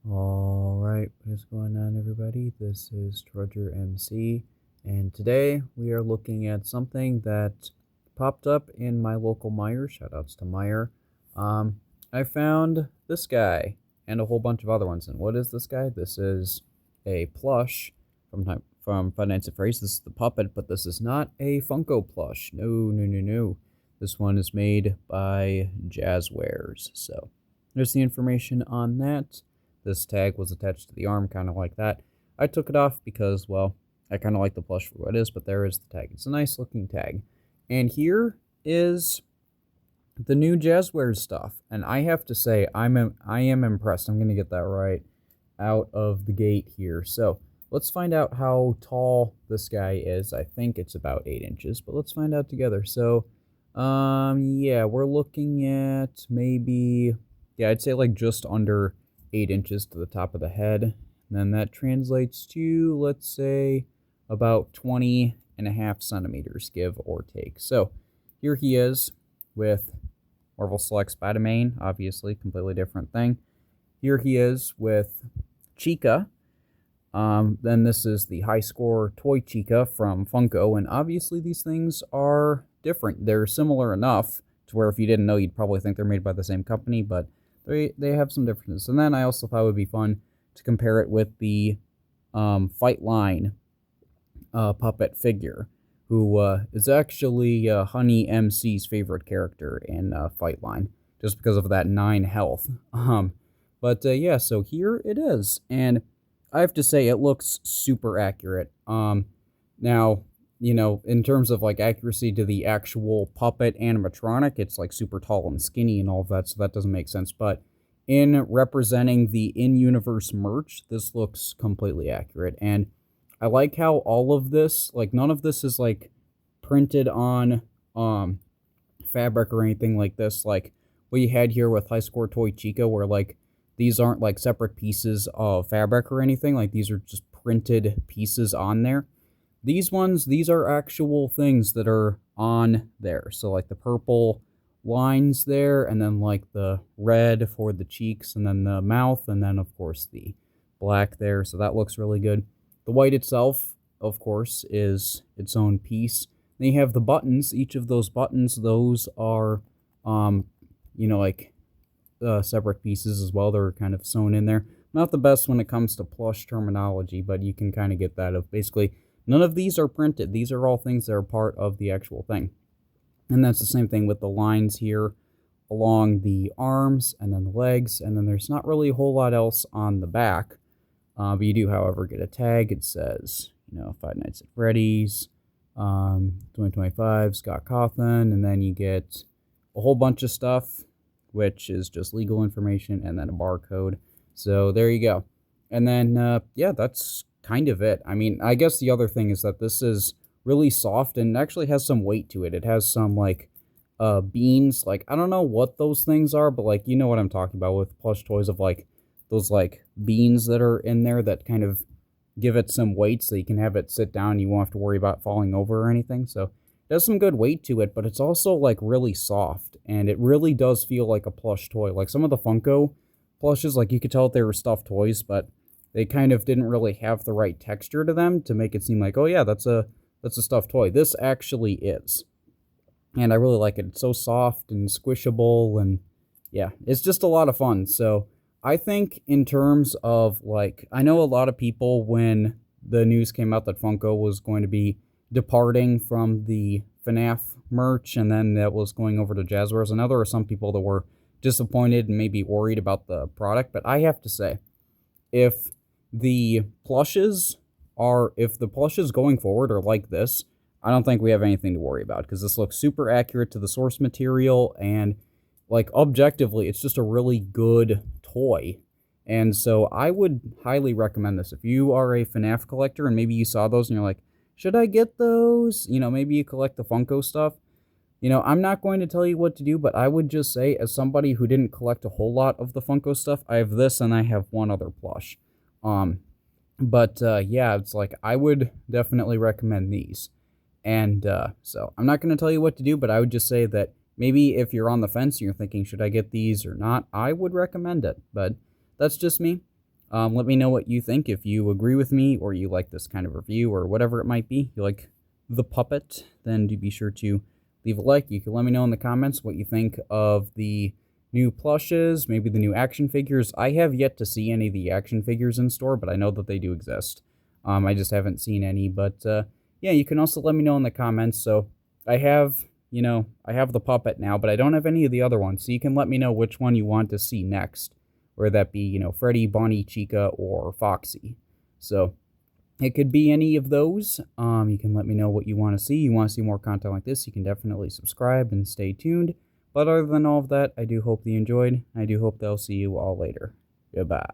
Alright, what is going on, everybody? This is Trudger MC, and today we are looking at something that popped up in my local Meijer. Shoutouts to Meijer. I found this guy and a whole bunch of other ones. And what is this guy? This is a plush from FNaF. This is the puppet, but this is not a Funko plush. No, no, no, no. This one is made by Jazwares. So there's the information on that. This tag was attached to the arm, kind of like that. I took it off because, well, I kind of like the plush for what it is, but there is the tag. It's a nice looking tag. And here is the new Jazwares stuff. And I have to say, I am impressed. I'm going to get that right out of the gate here. So let's find out how tall this guy is. I think it's about 8 inches, but let's find out together. So, yeah, we're looking at maybe, yeah, I'd say like just under 8 inches to the top of the head. And then that translates to, let's say, about 20.5 centimeters, give or take. So here he is with Marvel Select Spider-Man, obviously, completely different thing. Here he is with Chica. Then this is the high score toy Chica from Funko, and obviously these things are different. They're similar enough to where if you didn't know, you'd probably think they're made by the same company, but they have some differences. And then I also thought it would be fun to compare it with the Fight Line puppet figure, who is actually Honey MC's favorite character in Fight Line, just because of that 9 health. But yeah, so here it is, and I have to say it looks super accurate. Now, you know, in terms of like accuracy to the actual puppet animatronic, it's like super tall and skinny and all of that, so that doesn't make sense. But in representing the in-universe merch, this looks completely accurate. And I like how all of this, like none of this is like printed on fabric or anything like this, like what you had here with High Score Toy Chica, where like these aren't like separate pieces of fabric or anything, like these are just printed pieces on there. These ones, these are actual things that are on there. So like the purple lines there, and then like the red for the cheeks, and then the mouth, and then of course the black there. So that looks really good. The white itself, of course, is its own piece. Then you have the buttons. Each of those buttons, those are, you know, like separate pieces as well. They're kind of sewn in there. Not the best when it comes to plush terminology, but you can kind of get that of basically none of these are printed. These are all things that are part of the actual thing. And that's the same thing with the lines here along the arms and then the legs. And then there's not really a whole lot else on the back. But you do, however, get a tag. It says, you know, Five Nights at Freddy's, 2025, Scott Cawthon. And then you get a whole bunch of stuff, which is just legal information, and then a barcode. So there you go. And then, yeah, that's kind of it. I mean, I guess the other thing is that this is really soft and actually has some weight to it. It has some, like, beans. Like, I don't know what those things are, but, like, you know what I'm talking about with plush toys of, like, those, like, beans that are in there that kind of give it some weight so you can have it sit down. You won't have to worry about falling over or anything. So it has some good weight to it, but it's also, like, really soft. And it really does feel like a plush toy. Like, some of the Funko plushes, like, you could tell they were stuffed toys, but they kind of didn't really have the right texture to them to make it seem like, oh yeah, that's a stuffed toy. This actually is. And I really like it. It's so soft and squishable, and yeah, it's just a lot of fun. So I think in terms of, like, I know a lot of people, when the news came out that Funko was going to be departing from the FNaF merch and then that was going over to Jazwares, I know there are some people that were disappointed and maybe worried about the product, but I have to say, if the plushes going forward are like this, I don't think we have anything to worry about, because this looks super accurate to the source material, and like objectively, it's just a really good toy. And so I would highly recommend this. If you are a FNaF collector and maybe you saw those and you're like, should I get those? You know, maybe you collect the Funko stuff. You know, I'm not going to tell you what to do, but I would just say, as somebody who didn't collect a whole lot of the Funko stuff, I have this and I have one other plush. But yeah, it's like, I would definitely recommend these. And so I'm not going to tell you what to do, but I would just say that maybe if you're on the fence and you're thinking, should I get these or not, I would recommend it. But that's just me. Let me know what you think, if you agree with me or you like this kind of review or whatever it might be. You like the puppet, then do be sure to leave a like. You can let me know in the comments what you think of the new plushes, maybe the new action figures. I have yet to see any of the action figures in store, but I know that they do exist. I just haven't seen any, but yeah, you can also let me know in the comments. So I have, I have the puppet now, but I don't have any of the other ones, so you can let me know which one you want to see next. Whether that be, Freddy, Bonnie, Chica, or Foxy. So it could be any of those. You can let me know what you want to see. You want to see more content like this, you can definitely subscribe and stay tuned. But other than all of that, I do hope that you enjoyed. I do hope that I'll see you all later. Goodbye.